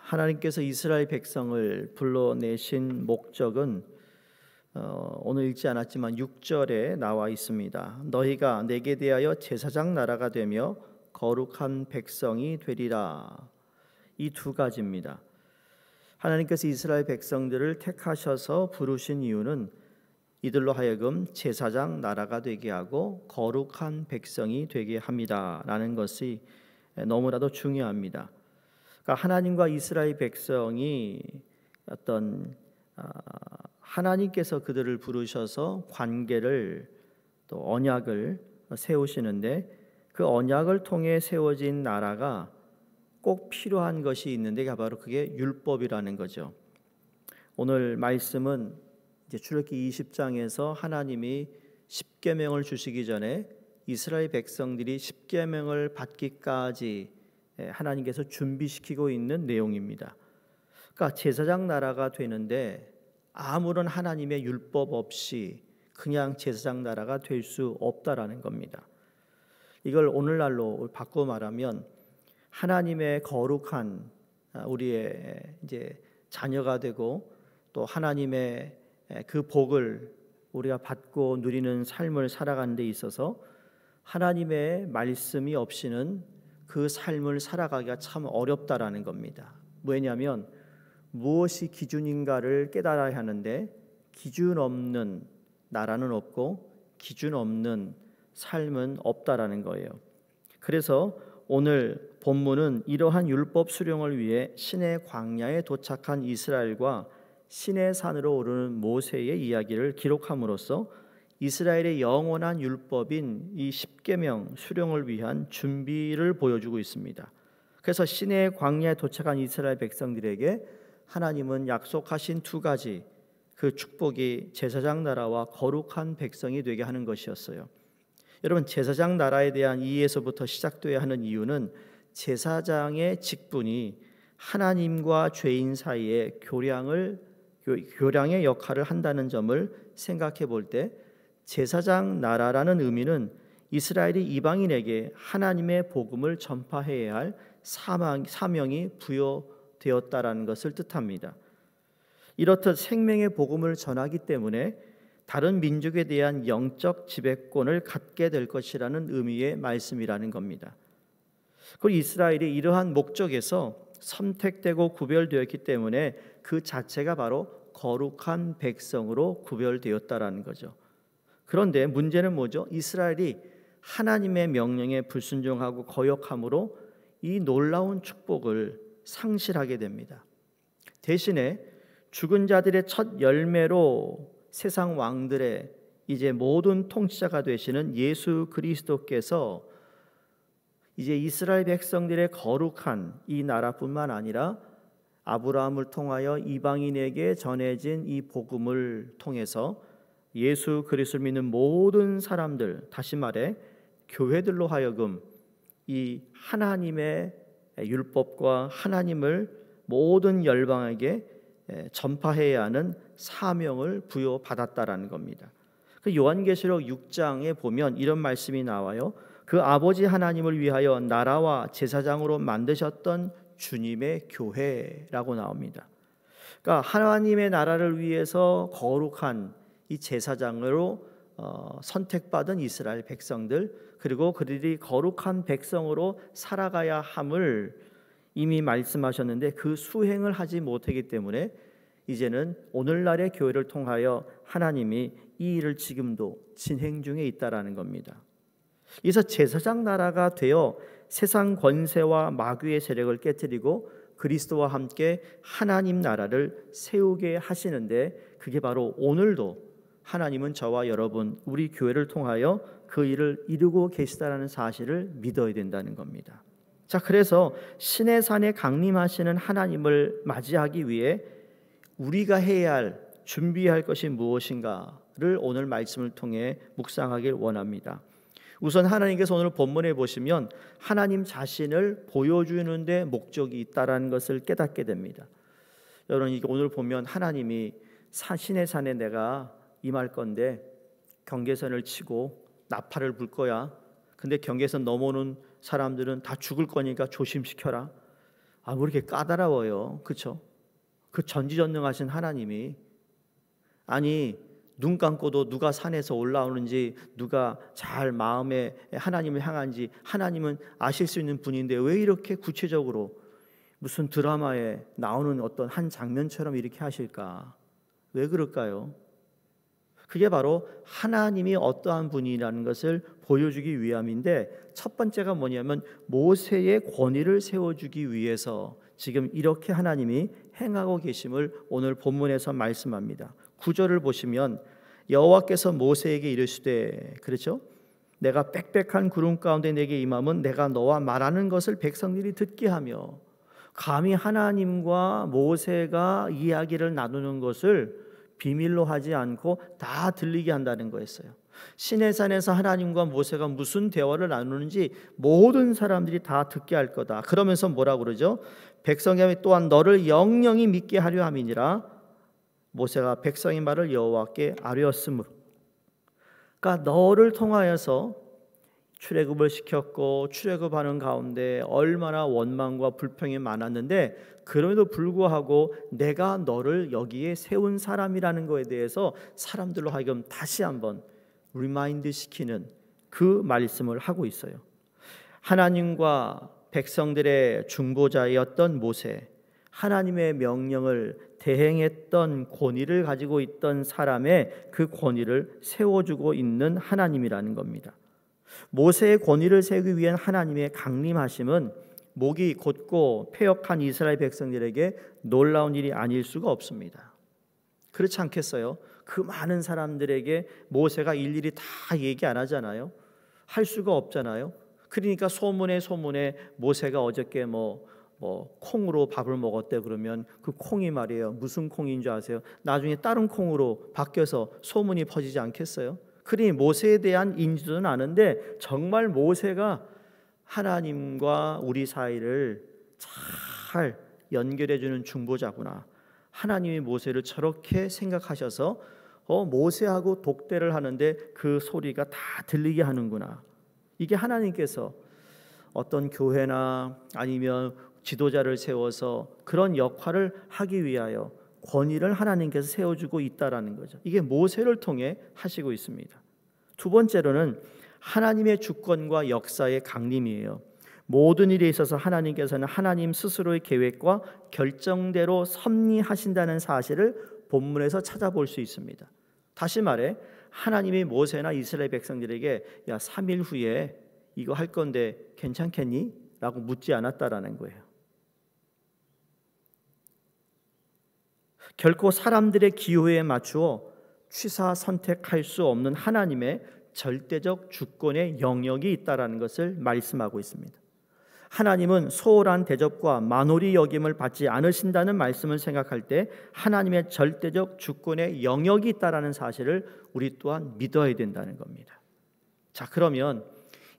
하나님께서 이스라엘 백성을 불러내신 목적은 오늘 읽지 않았지만 6절에 나와 있습니다. 너희가 내게 대하여 제사장 나라가 되며 거룩한 백성이 되리라. 이 두 가지입니다. 하나님께서 이스라엘 백성들을 택하셔서 부르신 이유는 이들로 하여금 제사장 나라가 되게 하고 거룩한 백성이 되게 합니다라는 것이 너무나도 중요합니다. 그러니까 하나님과 이스라엘 백성이 어떤 하나님께서 그들을 부르셔서 관계를 또 언약을 세우시는데 그 언약을 통해 세워진 나라가 꼭 필요한 것이 있는데 바로 그게 율법이라는 거죠. 오늘 말씀은 이제 출애굽기 20장에서 하나님이 십계명을 주시기 전에 이스라엘 백성들이 십계명을 받기까지 하나님께서 준비시키고 있는 내용입니다. 그러니까 제사장 나라가 되는데 아무런 하나님의 율법 없이 그냥 제사장 나라가 될 수 없다라는 겁니다. 이걸 오늘날로 바꾸어 말하면 하나님의 거룩한 우리의 이제 자녀가 되고 또 하나님의 그 복을 우리가 받고 누리는 삶을 살아가는 데 있어서 하나님의 말씀이 없이는 그 삶을 살아가기가 참 어렵다라는 겁니다. 왜냐하면 무엇이 기준인가를 깨달아야 하는데 기준 없는 나라는 없고 기준 없는 삶은 없다라는 거예요. 그래서 오늘 본문은 이러한 율법 수령을 위해 시내 광야에 도착한 이스라엘과 시내 산으로 오르는 모세의 이야기를 기록함으로써 이스라엘의 영원한 율법인 이 십계명 수령을 위한 준비를 보여주고 있습니다. 그래서 시내 광야에 도착한 이스라엘 백성들에게 하나님은 약속하신 두 가지 그 축복이 제사장 나라와 거룩한 백성이 되게 하는 것이었어요. 여러분, 제사장 나라에 대한 이해에서부터 시작되어야 하는 이유는 제사장의 직분이 하나님과 죄인 사이에 교량의 역할을 한다는 점을 생각해 볼 때 제사장 나라라는 의미는 이스라엘이 이방인에게 하나님의 복음을 전파해야 할 사명이 부여되었다라는 것을 뜻합니다. 이렇듯 생명의 복음을 전하기 때문에 다른 민족에 대한 영적 지배권을 갖게 될 것이라는 의미의 말씀이라는 겁니다. 그리고 이스라엘이 이러한 목적에서 선택되고 구별되었기 때문에 그 자체가 바로 거룩한 백성으로 구별되었다라는 거죠. 그런데 문제는 뭐죠? 이스라엘이 하나님의 명령에 불순종하고 거역함으로 이 놀라운 축복을 상실하게 됩니다. 대신에 죽은 자들의 첫 열매로 세상 왕들의 이제 모든 통치자가 되시는 예수 그리스도께서 이제 이스라엘 백성들의 거룩한 이 나라뿐만 아니라 아브라함을 통하여 이방인에게 전해진 이 복음을 통해서 예수 그리스도를 믿는 모든 사람들, 다시 말해 교회들로 하여금 이 하나님의 율법과 하나님을 모든 열방에게 전파해야 하는 사명을 부여받았다라는 겁니다. 그 요한계시록 6장에 보면 이런 말씀이 나와요. 그 아버지 하나님을 위하여 나라와 제사장으로 만드셨던 주님의 교회라고 나옵니다. 그러니까 하나님의 나라를 위해서 거룩한 이 제사장으로 선택받은 이스라엘 백성들, 그리고 그들이 거룩한 백성으로 살아가야 함을 이미 말씀하셨는데 그 수행을 하지 못하기 때문에 이제는 오늘날의 교회를 통하여 하나님이 이 일을 지금도 진행 중에 있다라는 겁니다. 그래서 제사장 나라가 되어 세상 권세와 마귀의 세력을 깨뜨리고 그리스도와 함께 하나님 나라를 세우게 하시는데 그게 바로 오늘도 하나님은 저와 여러분 우리 교회를 통하여 그 일을 이루고 계시다라는 사실을 믿어야 된다는 겁니다. 자, 그래서 신의 산에 강림하시는 하나님을 맞이하기 위해 우리가 해야 할 준비해야 할 것이 무엇인가를 오늘 말씀을 통해 묵상하길 원합니다. 우선 하나님께서 오늘 본문에 보시면 하나님 자신을 보여주는 데 목적이 있다라는 것을 깨닫게 됩니다. 여러분, 이게 오늘 보면 하나님이 신의 산에 내가 임할 건데 경계선을 치고 나팔을 불 거야. 근데 경계선 넘어오는 사람들은 다 죽을 거니까 조심시켜라. 왜 이렇게 까다로워요? 그렇죠? 그 전지전능하신 하나님이, 아니 눈 감고도 누가 산에서 올라오는지, 누가 잘 마음에 하나님을 향한지 하나님은 아실 수 있는 분인데 왜 이렇게 구체적으로 무슨 드라마에 나오는 어떤 한 장면처럼 이렇게 하실까? 왜 그럴까요? 그게 바로 하나님이 어떠한 분이라는 것을 보여주기 위함인데, 첫 번째가 뭐냐면 모세의 권위를 세워주기 위해서 지금 이렇게 하나님이 행하고 계심을 오늘 본문에서 말씀합니다. 9절을 보시면 여호와께서 모세에게 이르시되, 그렇죠? 내가 빽빽한 구름 가운데 내게 임함은 내가 너와 말하는 것을 백성들이 듣게 하며, 감히 하나님과 모세가 이야기를 나누는 것을 비밀로 하지 않고 다 들리게 한다는 거였어요. 시내산에서 하나님과 모세가 무슨 대화를 나누는지 모든 사람들이 다 듣게 할 거다. 그러면서 뭐라고 그러죠? 백성이 또한 너를 영영이 믿게 하려 함이니라. 모세가 백성의 말을 여호와께 아뢰었으므로, 그러니까 너를 통하여서 출애굽을 시켰고, 출애굽하는 가운데 얼마나 원망과 불평이 많았는데 그럼에도 불구하고 내가 너를 여기에 세운 사람이라는 것에 대해서 사람들로 하여금 다시 한번 리마인드 시키는 그 말씀을 하고 있어요. 하나님과 백성들의 중보자였던 모세, 하나님의 명령을 대행했던 권위를 가지고 있던 사람의 그 권위를 세워주고 있는 하나님이라는 겁니다. 모세의 권위를 세우기 위한 하나님의 강림하심은 목이 곧고 패역한 이스라엘 백성들에게 놀라운 일이 아닐 수가 없습니다. 그렇지 않겠어요? 그 많은 사람들에게 모세가 일일이 다 얘기 안 하잖아요. 할 수가 없잖아요. 그러니까 소문에 모세가 어저께 콩으로 밥을 먹었대 그러면 그 콩이 말이에요, 무슨 콩인 줄 아세요? 나중에 다른 콩으로 바뀌어서 소문이 퍼지지 않겠어요? 그러니 모세에 대한 인지도는 아는데 정말 모세가 하나님과 우리 사이를 잘 연결해주는 중보자구나. 하나님이 모세를 저렇게 생각하셔서 모세하고 독대를 하는데 그 소리가 다 들리게 하는구나. 이게 하나님께서 어떤 교회나 아니면 지도자를 세워서 그런 역할을 하기 위하여 권위를 하나님께서 세워주고 있다라는 거죠. 이게 모세를 통해 하시고 있습니다. 두 번째로는 하나님의 주권과 역사의 강림이에요. 모든 일에 있어서 하나님께서는 하나님 스스로의 계획과 결정대로 섭리하신다는 사실을 본문에서 찾아볼 수 있습니다. 다시 말해 하나님이 모세나 이스라엘 백성들에게 3일 후에 이거 할 건데 괜찮겠니? 라고 묻지 않았다라는 거예요. 결코 사람들의 기호에 맞추어 취사 선택할 수 없는 하나님의 절대적 주권의 영역이 있다라는 것을 말씀하고 있습니다. 하나님은 소홀한 대접과 만홀히 여김을 받지 않으신다는 말씀을 생각할 때 하나님의 절대적 주권의 영역이 있다라는 사실을 우리 또한 믿어야 된다는 겁니다. 자, 그러면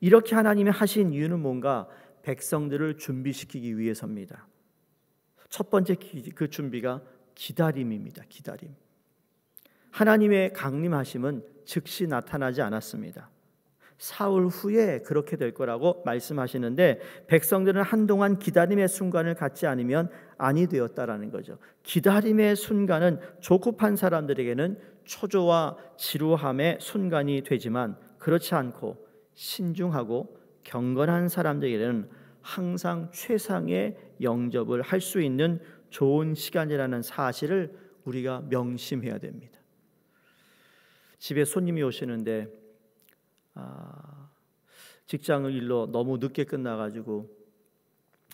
이렇게 하나님이 하신 이유는 뭔가? 백성들을 준비시키기 위해서입니다. 첫 번째 그 준비가 기다림입니다. 기다림. 하나님의 강림하심은 즉시 나타나지 않았습니다. 사흘 후에 그렇게 될 거라고 말씀하시는데 백성들은 한동안 기다림의 순간을 갖지 않으면 아니 되었다라는 거죠. 기다림의 순간은 조급한 사람들에게는 초조와 지루함의 순간이 되지만 그렇지 않고 신중하고 경건한 사람들에게는 항상 최상의 영접을 할 수 있는 좋은 시간이라는 사실을 우리가 명심해야 됩니다. 집에 손님이 오시는데 직장을 일로 너무 늦게 끝나가지고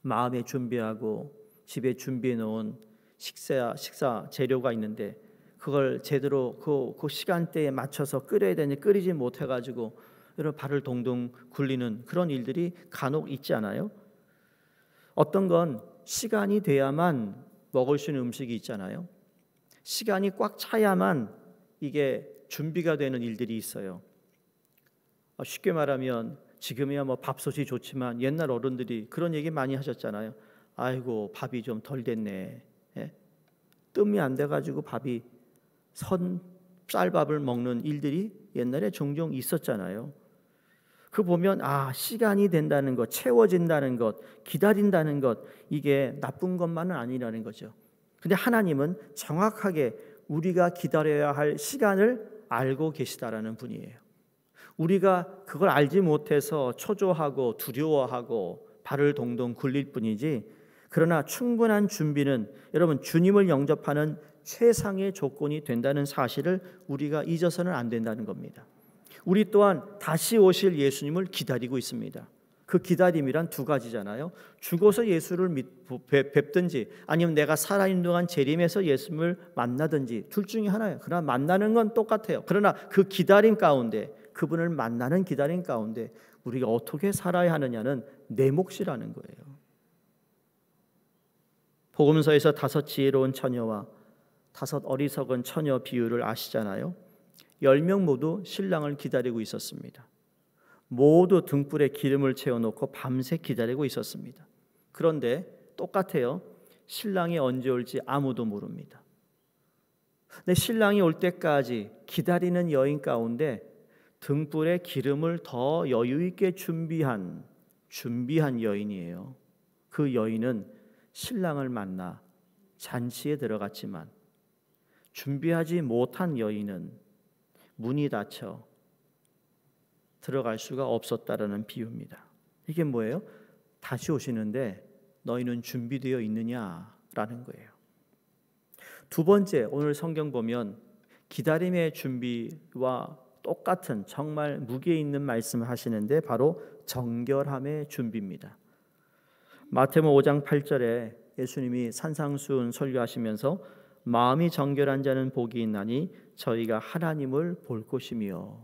마음에 준비하고 집에 준비해 놓은 식사 재료가 있는데 그걸 제대로 그 시간대에 맞춰서 끓여야 되는데 끓이지 못해가지고 여러분 발을 동동 굴리는 그런 일들이 간혹 있지 않아요? 어떤 건 시간이 돼야만 먹을 수 있는 음식이 있잖아요. 시간이 꽉 차야만 이게 준비가 되는 일들이 있어요. 쉽게 말하면 지금이야 밥솥이 좋지만 옛날 어른들이 그런 얘기 많이 하셨잖아요. 아이고 밥이 좀 덜 됐네. 예? 뜸이 안 돼가지고 밥이 쌀밥을 먹는 일들이 옛날에 종종 있었잖아요. 그 보면 시간이 된다는 것, 채워진다는 것, 기다린다는 것, 이게 나쁜 것만은 아니라는 거죠. 근데 하나님은 정확하게 우리가 기다려야 할 시간을 알고 계시다라는 분이에요. 우리가 그걸 알지 못해서 초조하고 두려워하고 발을 동동 굴릴 뿐이지, 그러나 충분한 준비는 여러분 주님을 영접하는 최상의 조건이 된다는 사실을 우리가 잊어서는 안 된다는 겁니다. 우리 또한 다시 오실 예수님을 기다리고 있습니다. 그 기다림이란 두 가지잖아요. 죽어서 예수를 뵙든지 아니면 내가 살아있는 동안 재림해서 예수님을 만나든지 둘 중에 하나예요. 그러나 만나는 건 똑같아요. 그러나 그 기다림 가운데, 그분을 만나는 기다림 가운데 우리가 어떻게 살아야 하느냐는 내 몫이라는 거예요. 복음서에서 5 지혜로운 처녀와 5 어리석은 처녀 비유를 아시잖아요. 10명 모두 신랑을 기다리고 있었습니다. 모두 등불에 기름을 채워놓고 밤새 기다리고 있었습니다. 그런데 똑같아요. 신랑이 언제 올지 아무도 모릅니다. 근데 신랑이 올 때까지 기다리는 여인 가운데 등불에 기름을 더 여유 있게 준비한 여인이에요. 그 여인은 신랑을 만나 잔치에 들어갔지만 준비하지 못한 여인은 문이 닫혀 들어갈 수가 없었다라는 비유입니다. 이게 뭐예요? 다시 오시는데 너희는 준비되어 있느냐라는 거예요. 두 번째, 오늘 성경 보면 기다림의 준비와 똑같은 정말 무게 있는 말씀을 하시는데 바로 정결함의 준비입니다. 마태복음 5장 8절에 예수님이 산상수훈 설교하시면서 마음이 정결한 자는 복이 있나니 저희가 하나님을 볼 것이며,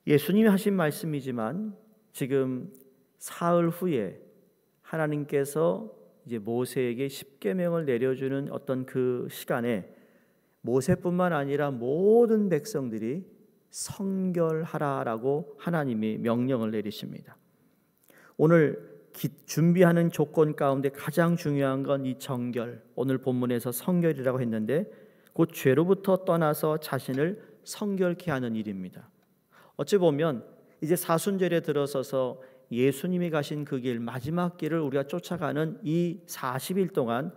예수님이 하신 말씀이지만 지금 사흘 후에 하나님께서 이제 모세에게 십계명을 내려주는 어떤 그 시간에 모세뿐만 아니라 모든 백성들이 성결하라라고 하나님이 명령을 내리십니다. 오늘 준비하는 조건 가운데 가장 중요한 건 이 정결, 오늘 본문에서 성결이라고 했는데 곧 죄로부터 떠나서 자신을 성결케 하는 일입니다. 어찌 보면 이제 사순절에 들어서서 예수님이 가신 그 길, 마지막 길을 우리가 쫓아가는 이 40일 동안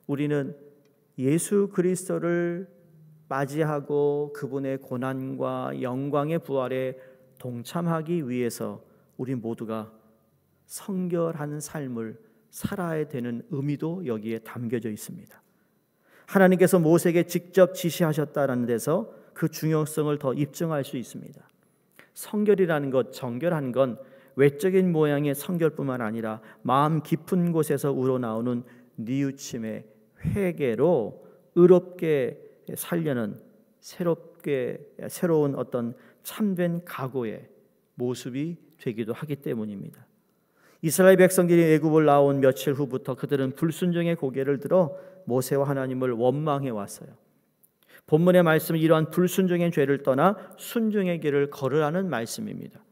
우리는 예수 그리스도를 맞이하고 그분의 고난과 영광의 부활에 동참하기 위해서 우리 모두가 성결하는 삶을 살아야 되는 의미도 여기에 담겨져 있습니다. 하나님께서 모세에게 직접 지시하셨다는 데서 그 중요성을 더 입증할 수 있습니다. 성결이라는 것, 정결한 건 외적인 모양의 성결뿐만 아니라 마음 깊은 곳에서 우러나오는 뉘우침의 회개로 의롭게 살려는 새로운 어떤 참된 각오의 모습이 되기도 하기 때문입니다. 이스라엘 백성들이 애굽을 나온 며칠 후부터 그들은 불순종의 고개를 들어 모세와 하나님을 원망해 왔어요. 본문의 말씀은 이러한 불순종의 죄를 떠나 순종의 길을 걸으라는 말씀입니다.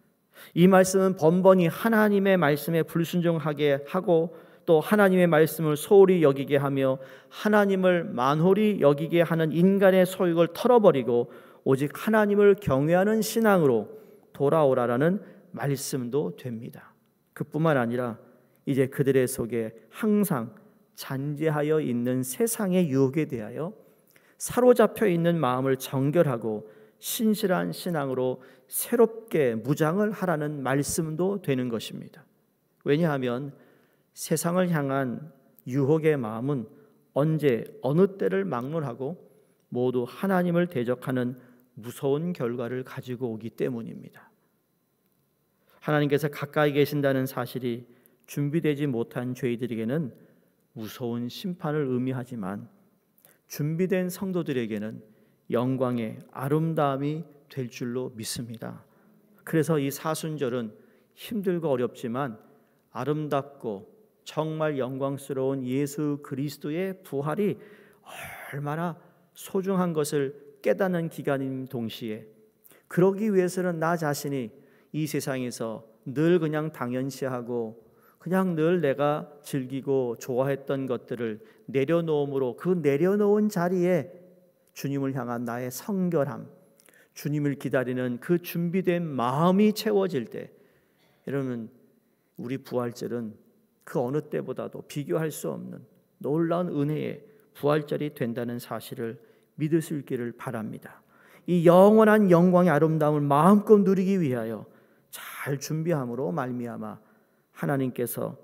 이 말씀은 번번이 하나님의 말씀에 불순종하게 하고 또 하나님의 말씀을 소홀히 여기게 하며 하나님을 만홀히 여기게 하는 인간의 소욕을 털어버리고 오직 하나님을 경외하는 신앙으로 돌아오라라는 말씀도 됩니다. 그뿐만 아니라 이제 그들의 속에 항상 잔재하여 있는 세상의 유혹에 대하여 사로잡혀 있는 마음을 정결하고 신실한 신앙으로 새롭게 무장을 하라는 말씀도 되는 것입니다. 왜냐하면 세상을 향한 유혹의 마음은 언제 어느 때를 막론하고 모두 하나님을 대적하는 무서운 결과를 가지고 오기 때문입니다. 하나님께서 가까이 계신다는 사실이 준비되지 못한 죄인들에게는 무서운 심판을 의미하지만 준비된 성도들에게는 영광의 아름다움이 될 줄로 믿습니다. 그래서 이 사순절은 힘들고 어렵지만 아름답고 정말 영광스러운 예수 그리스도의 부활이 얼마나 소중한 것을 깨닫는 기간인 동시에 그러기 위해서는 나 자신이 이 세상에서 늘 그냥 당연시하고 그냥 늘 내가 즐기고 좋아했던 것들을 내려놓음으로 그 내려놓은 자리에 주님을 향한 나의 성결함, 주님을 기다리는 그 준비된 마음이 채워질 때, 여러분, 우리 부활절은 그 어느 때보다도 비교할 수 없는 놀라운 은혜의 부활절이 된다는 사실을 믿을 수 있기를 바랍니다. 이 영원한 영광의 아름다움을 마음껏 누리기 위하여 잘 준비함으로 말미암아 하나님께서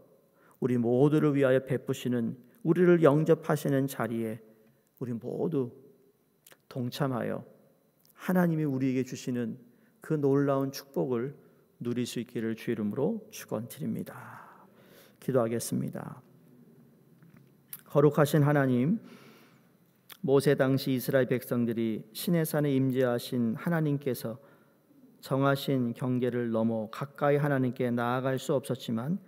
우리 모두를 위하여 베푸시는, 우리를 영접하시는 자리에 우리 모두 동참하여 하나님이 우리에게 주시는 그 놀라운 축복을 누릴 수 있기를 주 이름으로 축원드립니다. 기도하겠습니다. 거룩하신 하나님, 모세 당시 이스라엘 백성들이 시내산에 임재하신 하나님께서 정하신 경계를 넘어 가까이 하나님께 나아갈 수 없었지만,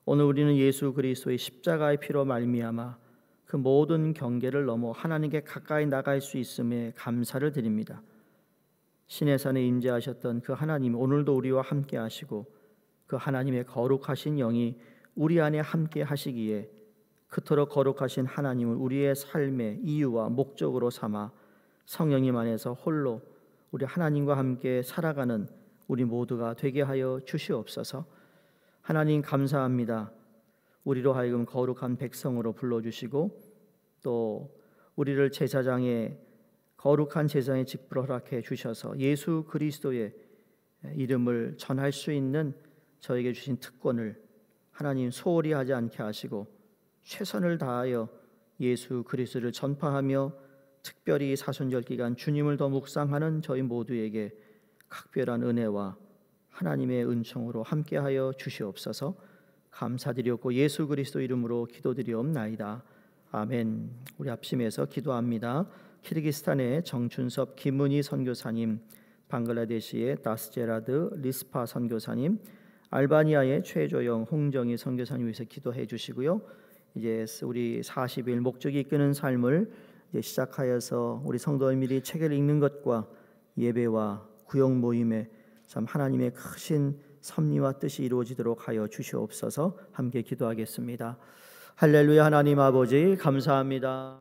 오늘 우리는 예수 그리스도의 십자가의 피로 말미암아 그 모든 경계를 넘어 하나님께 가까이 나갈 수 있음에 감사를 드립니다. 시내산에 임재하셨던 그 하나님, 오늘도 우리와 함께 하시고 그 하나님의 거룩하신 영이 우리 안에 함께 하시기에 그토록 거룩하신 하나님을 우리의 삶의 이유와 목적으로 삼아 성령님 안에서 홀로 우리 하나님과 함께 살아가는 우리 모두가 되게 하여 주시옵소서. 하나님 감사합니다. 우리로 하여금 거룩한 백성으로 불러주시고 또 우리를 제사장의 거룩한 제사장의 직분을 허락해 주셔서 예수 그리스도의 이름을 전할 수 있는 저에게 주신 특권을 하나님 소홀히 하지 않게 하시고 최선을 다하여 예수 그리스도를 전파하며 특별히 사순절 기간 주님을 더 묵상하는 저희 모두에게 각별한 은혜와 하나님의 은총으로 함께하여 주시옵소서. 감사드리옵고 예수 그리스도 이름으로 기도드리옵나이다. 아멘. 우리 합심해서 기도합니다. 키르기스탄의 정춘섭 김문희 선교사님, 방글라데시의 다스제라드 리스파 선교사님, 알바니아의 최조영 홍정희 선교사님 위해서 기도해 주시고요. 이제 우리 40일 목적이 이끄는 삶을 이제 시작하여서 우리 성도님들이 책을 읽는 것과 예배와 구역 모임에 참 하나님의 크신 섭리와 뜻이 이루어지도록 하여 주시옵소서. 함께 기도하겠습니다. 할렐루야. 하나님 아버지 감사합니다.